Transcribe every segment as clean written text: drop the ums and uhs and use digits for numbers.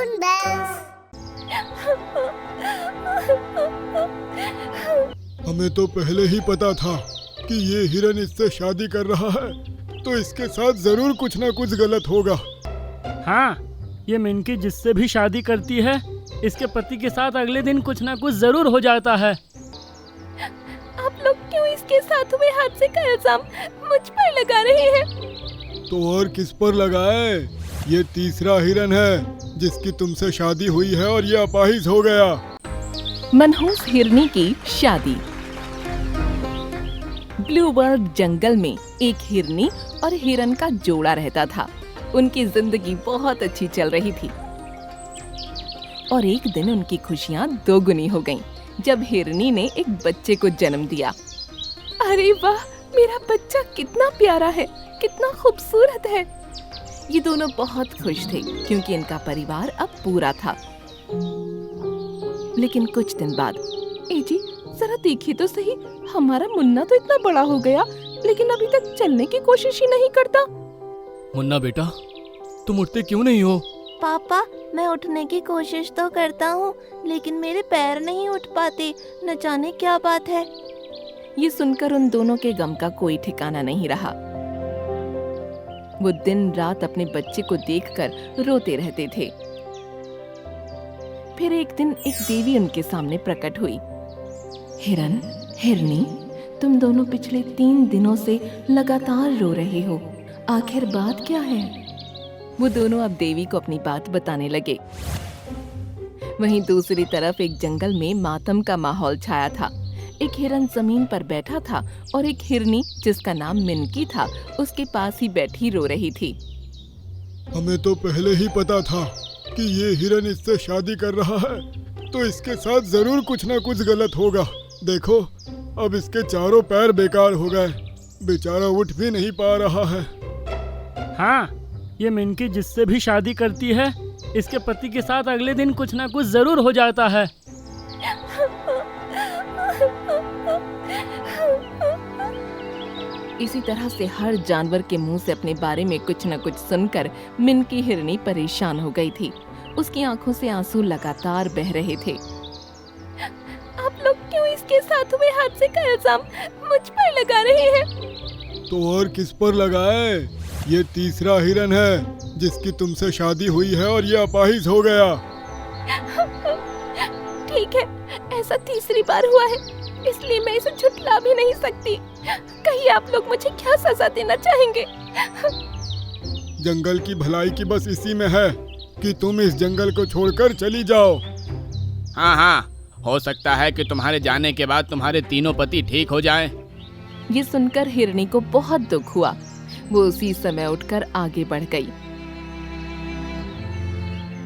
Twin bells. हमें तो पहले ही पता था कि ये हिरन इससे शादी कर रहा है, तो इसके साथ जरूर कुछ ना कुछ गलत होगा। हाँ, ये मिनकी जिससे भी शादी करती है, इसके पति के साथ अगले दिन कुछ ना कुछ जरूर हो जाता है। आप लोग क्यों इसके साथ हुए हादसे का इल्जाम मुझ पर लगा रहे हैं? तो और किस पर लगाए? ये तीसरा हिरन है जिसकी तुमसे शादी हुई है और ये अपाहिज हो गया। मनहूस हिरनी की शादी। ब्लू वर्ल्ड जंगल में एक हिरनी और हिरन का जोड़ा रहता था। उनकी जिंदगी बहुत अच्छी चल रही थी और एक दिन उनकी खुशियां दोगुनी हो गईं जब हिरनी ने एक बच्चे को जन्म दिया। अरे वाह, मेरा बच्चा कितना प्यारा है, कितना खूबसूरत है। ये दोनों बहुत खुश थे क्योंकि इनका परिवार अब पूरा था। लेकिन कुछ दिन बाद, जी जरा देखिए तो सही, हमारा मुन्ना तो इतना बड़ा हो गया लेकिन अभी तक चलने की कोशिश ही नहीं करता। मुन्ना बेटा, तुम उठते क्यों नहीं हो? पापा, मैं उठने की कोशिश तो करता हूँ लेकिन मेरे पैर नहीं उठ पाते, न जाने क्या बात है। ये सुनकर उन दोनों के गम का कोई ठिकाना नहीं रहा। वो दिन रात अपने बच्चे को देखकर रोते रहते थे। फिर एक दिन एक देवी उनके सामने प्रकट हुई। हिरन, हिरनी, तुम दोनों पिछले 3 दिनों से लगातार रो रहे हो, आखिर बात क्या है? वो दोनों अब देवी को अपनी बात बताने लगे। वहीं दूसरी तरफ एक जंगल में मातम का माहौल छाया था। एक हिरन जमीन पर बैठा था और एक हिरनी जिसका नाम मिनकी था उसके पास ही बैठी रो रही थी। हमें तो पहले ही पता था कि ये हिरन इससे शादी कर रहा है, तो इसके साथ जरूर कुछ ना कुछ गलत होगा। देखो, अब इसके चारों पैर बेकार हो गए, बेचारा उठ भी नहीं पा रहा है। हाँ, ये मिनकी जिससे भी शादी करती है, इसके पति के साथ अगले दिन कुछ ना कुछ जरूर हो जाता है। इसी तरह से हर जानवर के मुंह से अपने बारे में कुछ न कुछ सुनकर मिनकी हिरनी परेशान हो गई थी। उसकी आंखों से आंसू लगातार बह रहे थे। आप लोग क्यों इसके साथ हुए हादसे का इल्जाम मुझ पर लगा रहे हैं? तो और किस पर लगाए? ये तीसरा हिरन है जिसकी तुमसे शादी हुई है और ये अपाहिज हो गया। ठीक है, ऐसा तीसरी बार हुआ है, इसलिए मैं इसे झुठला भी नहीं सकती। कहिए आप लोग मुझे क्या सजा देना चाहेंगे? जंगल की भलाई की बस इसी में है कि तुम इस जंगल को छोड़कर चली जाओ। हाँ, हो सकता है कि तुम्हारे जाने के बाद तुम्हारे तीनों पति ठीक हो जाएं। ये सुनकर हिरनी को बहुत दुख हुआ। वो उसी समय उठकर आगे बढ़ गई।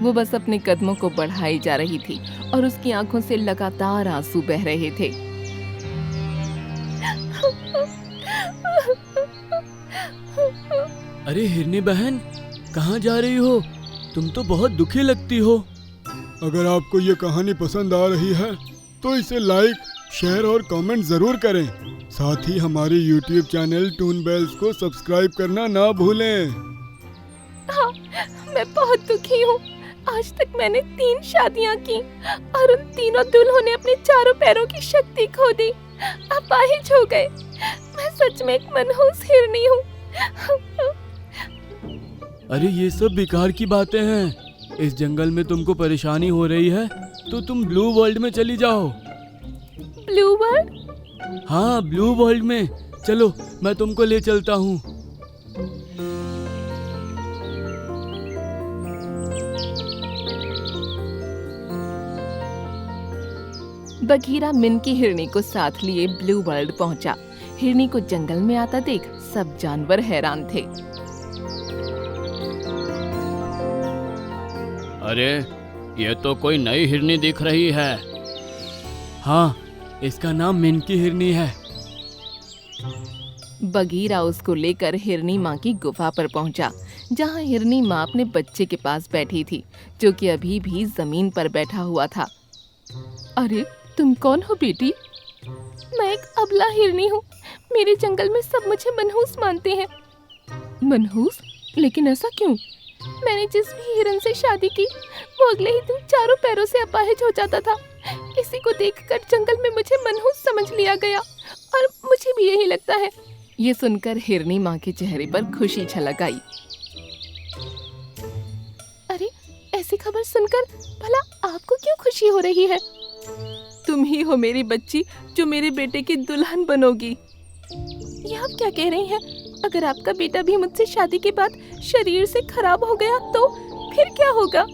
वो बस अपने कदमों को बढ़ाई जा रही थी और उसकी आंखों से लगातार आंसू बह रहे थे। अरे हिरनी बहन, कहाँ जा रही हो? तुम तो बहुत दुखी लगती हो। अगर आपको ये कहानी पसंद आ रही है तो इसे लाइक, शेयर और कमेंट जरूर करें। साथ ही हमारे YouTube चैनल टून बेल्स को सब्सक्राइब करना ना भूलें। हाँ, मैं बहुत दुखी हूँ। आज तक मैंने 3 शादियाँ की और उन तीनों दुल्हों ने अपने चारों पैरों की शक्ति खो दी, अपाहिज हो गए। मैं सच में एक मनहूस हिरनी हूँ। अरे ये सब बेकार की बातें हैं। इस जंगल में तुमको परेशानी हो रही है तो तुम ब्लू वर्ल्ड में चली जाओ। Blue world? हाँ, ब्लू वर्ल्ड में चलो, मैं तुमको ले चलता हूँ। बघीरा मिनकी हिरनी को साथ लिए ब्लू वर्ल्ड पहुंचा। हिरनी को जंगल में आता देख सब जानवर हैरान थे। अरे, ये तो कोई नई हिरनी दिख रही है। हाँ, इसका नाम मिनकी हिरनी है। बघीरा उसको लेकर हिरनी माँ की गुफा पर पहुंचा, जहाँ हिरनी माँ अपने बच्चे के पास बैठी थी, जो कि अभी भी जमीन पर बैठा हुआ था। अरे, तुम कौन हो बेटी? मैं एक अबला हिरनी हूँ। मेरे जंगल में सब मुझे मनहूस मानते हैं। मनहूस? लेकिन ऐसा क्यों? मैंने जिस भी हिरन से शादी की वो अगले ही दिन चारों पैरों से अपाहिज हो जाता था। इसी को देखकर जंगल में मुझे मनहूस समझ लिया गया और मुझे भी यही लगता है। ये सुनकर हिरनी माँ के चेहरे पर खुशी छलक आई। अरे, ऐसी खबर सुनकर भला आपको क्यों खुशी हो रही है? तुम ही हो मेरी बच्ची जो मेरे बेटे की दुल्हन बनोगी। ये आप क्या कह रही हैं? अगर आपका बेटा भी मुझसे शादी के बाद शरीर से खराब हो गया तो फिर क्या होगा?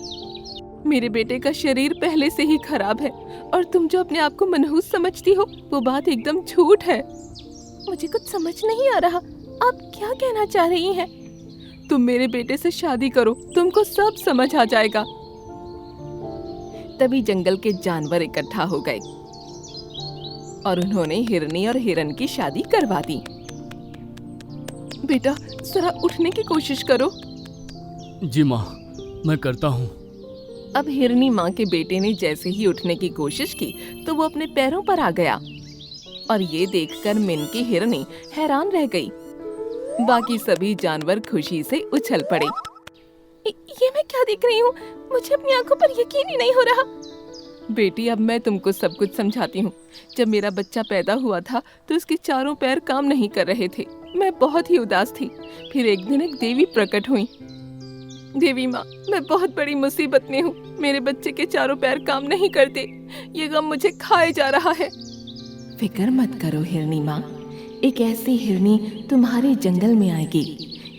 मेरे बेटे का शरीर पहले से ही खराब है और तुम जो अपने आप को मनहूस समझती हो वो बात एकदम झूठ है। मुझे कुछ समझ नहीं आ रहा, आप क्या कहना चाह रही हैं? तुम मेरे बेटे से शादी करो, तुमको सब समझ आ जाएगा। तभी जंगल के जानवर इकट्ठा हो गए और उन्होंने हिरनी और हिरन की शादी करवा दी। बेटा, जरा उठने की कोशिश करो। जी माँ, मैं करता हूँ। अब हिरनी माँ के बेटे ने जैसे ही उठने की कोशिश की तो वो अपने पैरों पर आ गया और ये देखकर मिनकी हिरनी हैरान रह गई। बाकी सभी जानवर खुशी से उछल पड़े। ये मैं क्या देख रही हूँ? मुझे अपनी आंखों पर यकीन ही नहीं हो रहा। बेटी, अब मैं तुमको सब कुछ समझाती हूँ। जब मेरा बच्चा पैदा हुआ था तो उसके चारों पैर काम नहीं कर रहे थे। मैं बहुत ही उदास थी। फिर एक दिन एक देवी प्रकट हुई। देवी माँ, मैं बहुत बड़ी मुसीबत में हूँ। मेरे बच्चे के चारों पैर काम नहीं करते। ये गम मुझे खाए जा रहा है। फिक्र मत करो हिरनी माँ, एक ऐसी हिरनी तुम्हारे जंगल में आएगी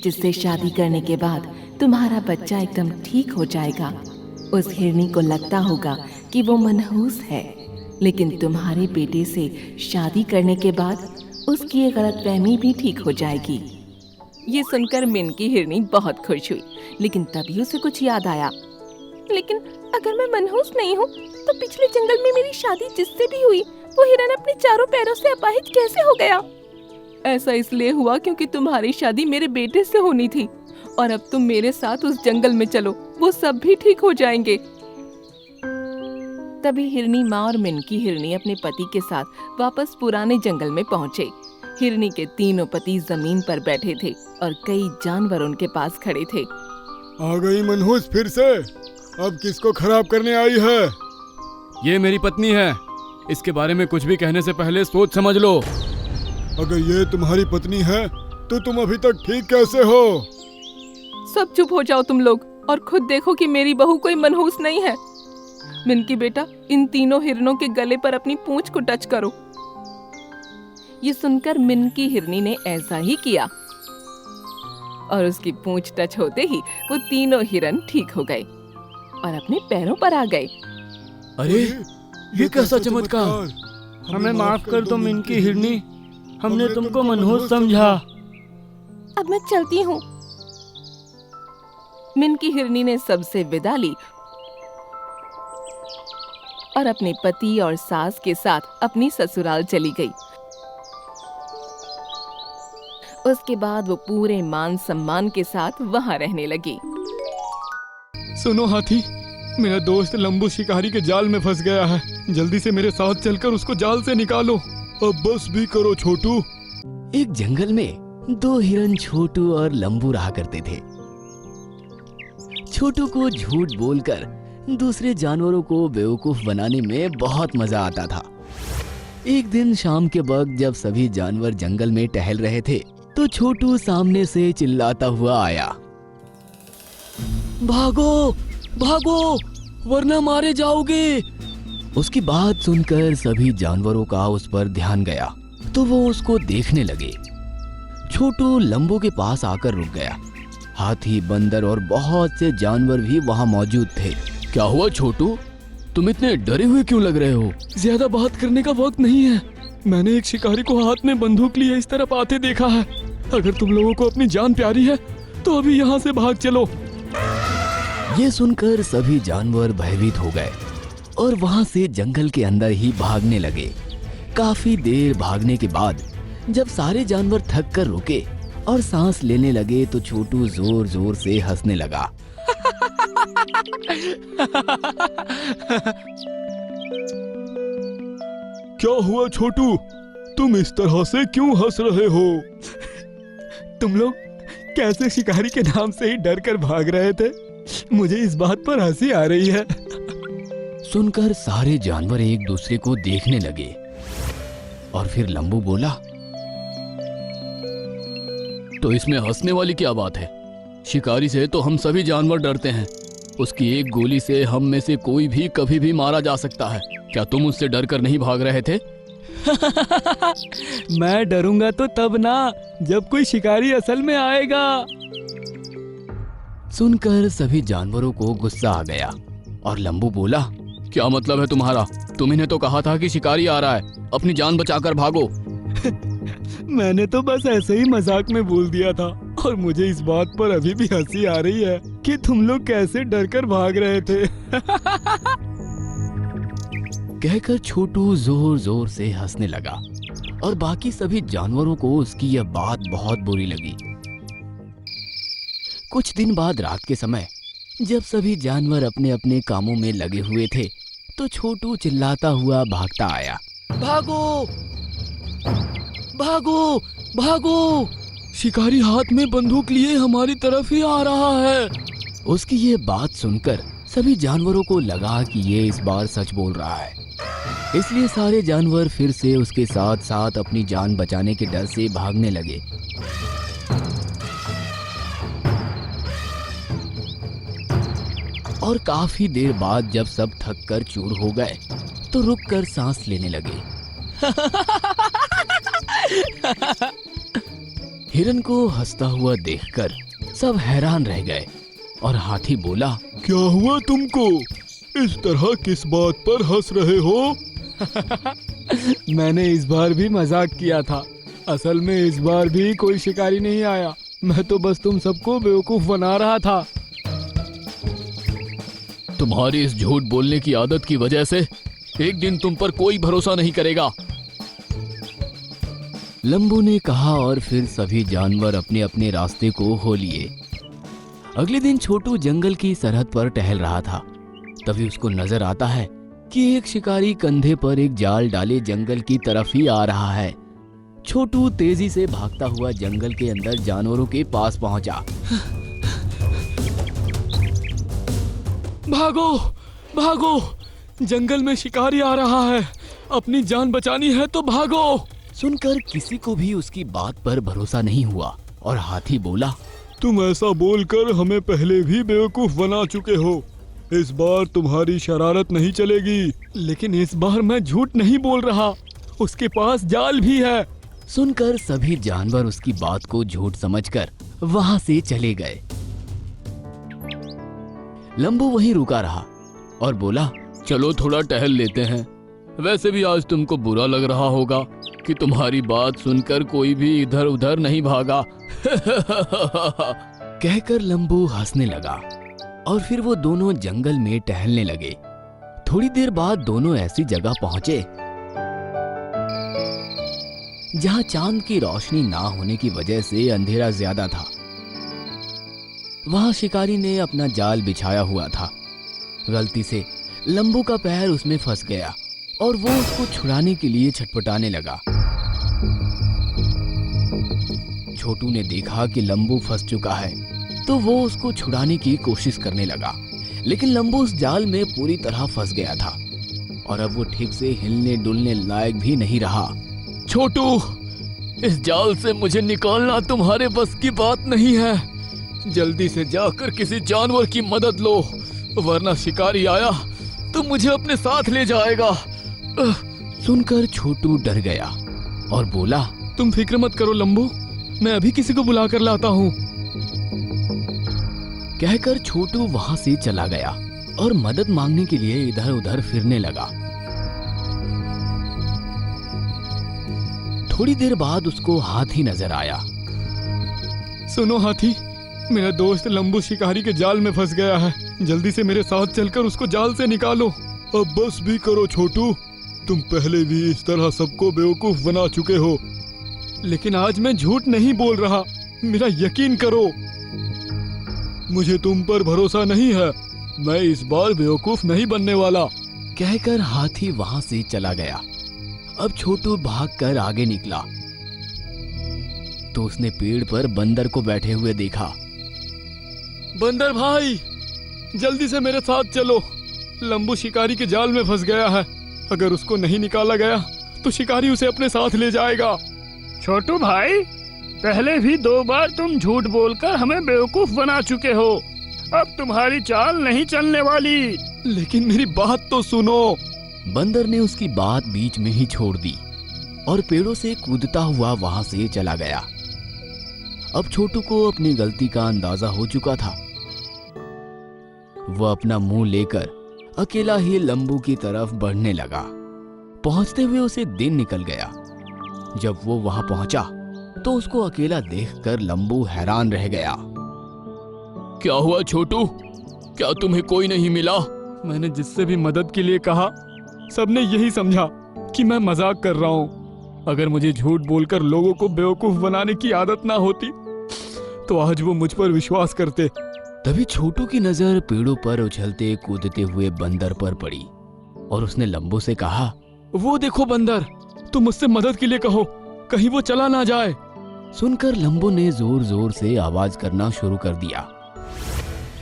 जिससे शादी करने के बाद तुम्हारा बच्चा एकदम ठीक हो जाएगा। उस हिरनी को लगता होगा कि वो मनहूस है, लेकिन तुम्हारे बेटे से शादी करने के बाद उसकी ये गलतफहमी भी ठीक हो जाएगी। ये सुनकर मिनकी हिरनी बहुत खुश हुई, लेकिन तभी उसे कुछ याद आया। लेकिन अगर मैं मनहूस नहीं हूँ तो पिछले जंगल में मेरी शादी जिससे भी हुई वो हिरन अपने चारों पैरों से अपाहिज कैसे हो गया? ऐसा इसलिए हुआ क्योंकि तुम्हारी शादी मेरे बेटे से होनी थी और अब तुम मेरे साथ उस जंगल में चलो, वो सब भी ठीक हो जाएंगे। तभी हिरनी माँ और मिनकी हिरनी अपने पति के साथ वापस पुराने जंगल में पहुँचे। हिरनी के तीनों पति जमीन पर बैठे थे और कई जानवर उनके पास खड़े थे। आ गई मनहूस फिर से? अब किसको खराब करने आई है? ये मेरी पत्नी है। इसके बारे में कुछ भी कहने से पहले सोच समझ लो। अगर ये तुम्हारी पत्नी है तो तुम अभी तक ठीक कैसे हो? सब चुप हो जाओ तुम लोग और खुद देखो कि मेरी बहू कोई मनहूस नहीं है। मिनकी बेटा, इन तीनों हिरनों के गले पर अपनी पूंछ को टच करो। ये सुनकर मिनकी हिरनी ने ऐसा ही किया और उसकी पूंछ टच होते ही वो तीनों हिरन ठीक हो गए और अपने पैरों पर आ गए। अरे, ये कैसा चमत्कार! हमें माफ कर दो मिनकी हिरनी, हमने तुमको मनहूस समझा। अब मैं चलती हूँ। मिनकी हिरनी ने सबसे विदा ली और अपने पति और सास के साथ अपनी ससुराल चली गई। उसके बाद वो पूरे मान सम्मान के साथ वहाँ रहने लगी। सुनो हाथी, मेरा दोस्त लंबू शिकारी के जाल में फंस गया है। जल्दी से मेरे साथ चलकर उसको जाल से निकालो। अब बस भी करो छोटू। एक जंगल में दो हिरन छोटू और लंबू रहा करते थे। छोटू को झूठ बोलकर दूसरे जानवरों को बेवकूफ बनाने में बहुत मजा आता था। एक दिन शाम के वक्त जब सभी जानवर जंगल में टहल रहे थे तो छोटू सामने से चिल्लाता हुआ आया। भागो भागो, वरना मारे जाओगे। उसकी बात सुनकर सभी जानवरों का उस पर ध्यान गया तो वो उसको देखने लगे। छोटू लंबू के पास आकर रुक गया। हाथी, बंदर और बहुत से जानवर भी वहाँ मौजूद थे। क्या हुआ छोटू, तुम इतने डरे हुए क्यों लग रहे हो? ज्यादा बात करने का वक्त नहीं है। मैंने एक शिकारी को हाथ में बंदूक लिए इस तरफ आते देखा है। अगर तुम लोगों को अपनी जान प्यारी है तो अभी यहाँ से भाग चलो। ये सुनकर सभी जानवर भयभीत हो गए और वहाँ से जंगल के अंदर ही भागने लगे। काफी देर भागने के बाद जब सारे जानवर थक कर रुके और सांस लेने लगे तो छोटू जोर जोर से हंसने लगा। क्या हुआ छोटू, तुम इस तरह से क्यों हंस रहे हो? कैसे शिकारी के नाम से ही डर कर भाग रहे थे। मुझे इस बात पर हंसी आ रही है। सुनकर सारे जानवर एक दूसरे को देखने लगे और फिर लंबू बोला, तो इसमें हंसने वाली क्या बात है? शिकारी से तो हम सभी जानवर डरते हैं। उसकी एक गोली से हम में से कोई भी कभी भी मारा जा सकता है। क्या तुम उससे डर कर नहीं भाग रहे थे? मैं डरूंगा तो तब ना, जब कोई शिकारी असल में आएगा। सुनकर सभी जानवरों को गुस्सा आ गया और लंबू बोला, क्या मतलब है तुम्हारा? तुमने तो कहा था कि शिकारी आ रहा है, अपनी जान बचाकर भागो। मैंने तो बस ऐसे ही मजाक में बोल दिया था और मुझे इस बात पर अभी भी हंसी आ रही है कि तुम लोग कैसे डरकर भाग रहे थे। कहकर छोटू जोर जोर से हंसने लगा और बाकी सभी जानवरों को उसकी यह बात बहुत बुरी लगी। कुछ दिन बाद रात के समय जब सभी जानवर अपने अपने कामों में लगे हुए थे तो छोटू चिल्लाता हुआ भागता आया, भागो भागो भागो, शिकारी हाथ में बंदूक लिए हमारी तरफ ही आ रहा है। उसकी ये बात सुनकर सभी जानवरों को लगा कि ये इस बार सच बोल रहा है, इसलिए सारे जानवर फिर से उसके साथ साथ अपनी जान बचाने के डर से भागने लगे। और काफी देर बाद जब सब थक कर चूर हो गए तो रुककर सांस लेने लगे। हिरन को हंसता हुआ देखकर सब हैरान रह गए और हाथी बोला, क्या हुआ तुमको? इस तरह किस बात पर हंस रहे हो? मैंने इस बार भी मजाक किया था। असल में इस बार भी कोई शिकारी नहीं आया। मैं तो बस तुम सबको बेवकूफ बना रहा था। तुम्हारी इस झूठ बोलने की आदत की वजह से एक दिन तुम पर कोई भरोसा नहीं करेगा, लंबू ने कहा और फिर सभी जानवर अपने अपने रास्ते को हो लिए। अगले दिन छोटू जंगल की सरहद पर टहल रहा था। तभी उसको नजर आता है कि एक शिकारी कंधे पर एक जाल डाले जंगल की तरफ ही आ रहा है। छोटू तेजी से भागता हुआ जंगल के अंदर जानवरों के पास पहुंचा। भागो भागो, जंगल में शिकारी आ रहा है, अपनी जान बचानी है तो भागो। सुनकर किसी को भी उसकी बात पर भरोसा नहीं हुआ और हाथी बोला, तुम ऐसा बोलकर हमें पहले भी बेवकूफ बना चुके हो। इस बार तुम्हारी शरारत नहीं चलेगी। लेकिन इस बार मैं झूठ नहीं बोल रहा, उसके पास जाल भी है। सुनकर सभी जानवर उसकी बात को झूठ समझकर वहां से चले गए। लंबू वहीं रुका रहा और बोला, चलो थोड़ा टहल लेते हैं। वैसे भी आज तुमको बुरा लग रहा होगा कि तुम्हारी बात सुनकर कोई भी इधर उधर नहीं भागा। कहकर लंबू हंसने लगा और फिर वो दोनों जंगल में टहलने लगे। थोड़ी देर बाद दोनों ऐसी जगह पहुंचे जहां चांद की रोशनी ना होने की वजह से अंधेरा ज्यादा था। वहां शिकारी ने अपना जाल बिछाया हुआ था। गलती से लंबू का पैर उसमें फंस गया और वो उसको छुड़ाने के लिए छटपटाने लगा। छोटू ने देखा कि लंबू फंस चुका है तो वो उसको छुड़ाने की कोशिश करने लगा, लेकिन लंबू उस जाल में पूरी तरह फंस गया था और अब वो ठीक से हिलने डुलने लायक भी नहीं रहा। छोटू, इस जाल से मुझे निकालना तुम्हारे बस की बात नहीं है। जल्दी से जाकर किसी जानवर की मदद लो, वरना शिकारी आया तो मुझे अपने साथ ले जाएगा। सुनकर छोटू डर गया और बोला, तुम फिक्र मत करो लंबू, मैं अभी किसी को बुला कर लाता हूँ। कहकर छोटू वहां से चला गया और मदद मांगने के लिए इधर उधर फिरने लगा। थोड़ी देर बाद उसको हाथी नजर आया। सुनो हाथी, मेरा दोस्त लंबू शिकारी के जाल में फंस गया है, जल्दी से मेरे साथ चलकर उसको जाल से निकालो। अब बस भी करो छोटू, तुम पहले भी इस तरह सबको बेवकूफ बना चुके हो। लेकिन आज मैं झूठ नहीं बोल रहा, मेरा यकीन करो। मुझे तुम पर भरोसा नहीं है, मैं इस बार बेवकूफ नहीं बनने वाला। कहकर हाथी वहां से चला गया। अब छोटू भागकर आगे निकला। तो उसने पेड़ पर बंदर को बैठे हुए देखा। बंदर भाई, जल्दी से मेरे साथ चलो। लंबू शिकारी के जाल में फंस गया है। अगर उसको नहीं निकाला गया तो शिकारी उसे अपने साथ ले जाएगा। छोटू भाई, पहले भी 2 बार तुम झूठ बोलकर हमें बेवकूफ बना चुके हो। अब तुम्हारी चाल नहीं चलने वाली। लेकिन मेरी बात तो सुनो। बंदर ने उसकी बात बीच में ही छोड़ दी और पेड़ों से कूदता हुआ वहां से चला गया। अब छोटू को अपनी गलती का अंदाजा हो चुका था। वह अपना मुंह लेकर अकेला ही लंबू की तरफ बढ़ने लगा। पहुंचते हुए उसे दिन निकल गया। जब वो वहां पहुंचा तो उसको अकेला देखकर लंबू हैरान रह गया। क्या हुआ छोटू? क्या तुम्हें कोई नहीं मिला? मैंने जिससे भी मदद के लिए कहा, सबने यही समझा कि मैं मजाक कर रहा हूँ। अगर मुझे झूठ बोलकर लोगों को बेवकूफ बनाने की आदत ना होती तो आज वो मुझ पर विश्वास करते। तभी छोटू की नजर पेड़ों पर उछलते कूदते हुए बंदर पर पड़ी और उसने लंबू से कहा, वो देखो बंदर, तुम मुझसे मदद के लिए कहो, कहीं वो चला ना जाए। सुनकर लंबू ने जोर जोर से आवाज करना शुरू कर दिया,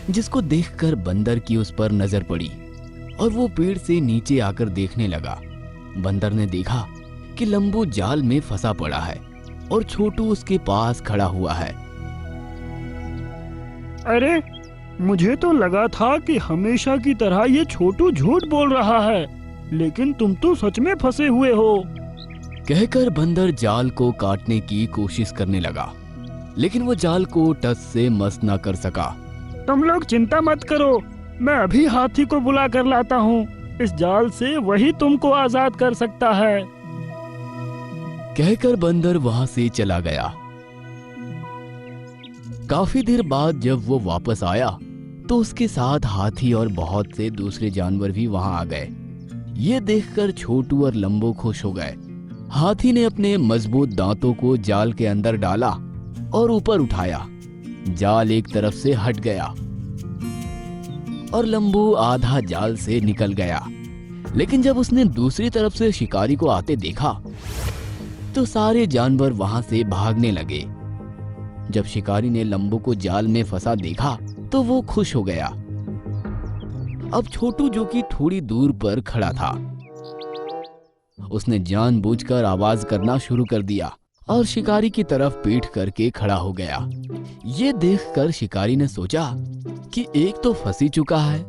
जिसको देखकर बंदर की उस पर नजर पड़ी और वो पेड़ से नीचे आकर देखने लगा। बंदर ने देखा कि लंबू जाल में फंसा पड़ा है और छोटू उसके पास खड़ा हुआ है। अरे, मुझे तो लगा था कि हमेशा की तरह ये छोटू झूठ बोल रहा है, लेकिन तुम तो सच में फंसे हुए हो। कहकर बंदर जाल को काटने की कोशिश करने लगा, लेकिन वो जाल को टस से मस न कर सका। तुम लोग चिंता मत करो, मैं अभी हाथी को बुला कर लाता हूँ। इस जाल से वही तुमको आजाद कर सकता है। कहकर बंदर वहां से चला गया। काफी देर बाद जब वो वापस आया तो उसके साथ हाथी और बहुत से दूसरे जानवर भी वहां आ गए। ये देखकर छोटू और लंबू खुश हो गए। हाथी ने अपने मजबूत दांतों को जाल के अंदर डाला और ऊपर उठाया। जाल एक तरफ से हट गया और लंबू आधा जाल से निकल गया। लेकिन जब उसने दूसरी तरफ से शिकारी को आते देखा तो सारे जानवर वहां से भागने लगे। जब शिकारी ने लंबू को जाल में फंसा देखा तो वो खुश हो गया। अब छोटू, जो कि थोड़ी दूर पर खड़ा था, उसने जानबूझकर आवाज करना शुरू कर दिया और शिकारी की तरफ पीठ करके खड़ा हो गया। ये देखकर शिकारी ने सोचा कि एक तो फंसी चुका है,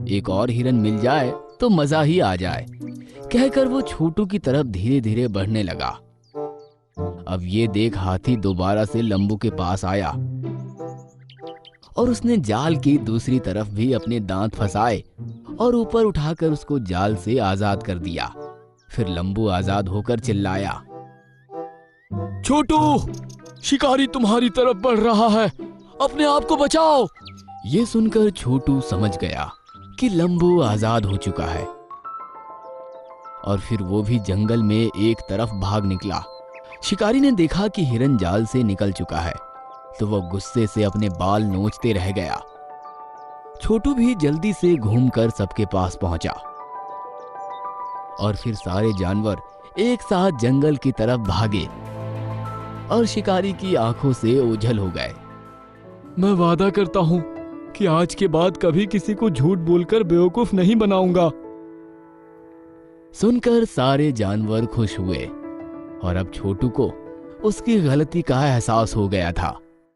एक और हिरन मिल जाए तो मजा ही आ जाए। कहकर वो छोटू की तरफ धीरे धीरे बढ़ने लगा। अब ये देख हाथी दोबारा से लंबू के पास आया और उसने जाल की दूसरी तरफ भी अपने दांत फंसाए और ऊपर उठाकर उसको जाल से आजाद कर दिया। फिर लंबू आजाद होकर चिल्लाया, छोटू, शिकारी तुम्हारी तरफ बढ़ रहा है, अपने आप को बचाओ। ये सुनकर छोटू समझ गया कि लंबू आजाद हो चुका है और फिर वो भी जंगल में एक तरफ भाग निकला। शिकारी ने देखा कि हिरन जाल से निकल चुका है तो वह गुस्से से अपने बाल नोचते रह गया। छोटू भी जल्दी से घूमकर सबके पास पहुंचा और फिर सारे जानवर एक साथ जंगल की तरफ भागे और शिकारी की आंखों से ओझल हो गए। मैं वादा करता हूँ कि आज के बाद कभी किसी को झूठ बोलकर बेवकूफ नहीं बनाऊंगा। सुनकर सारे जानवर खुश हुए और अब छोटू को उसकी गलती का एहसास हो गया था।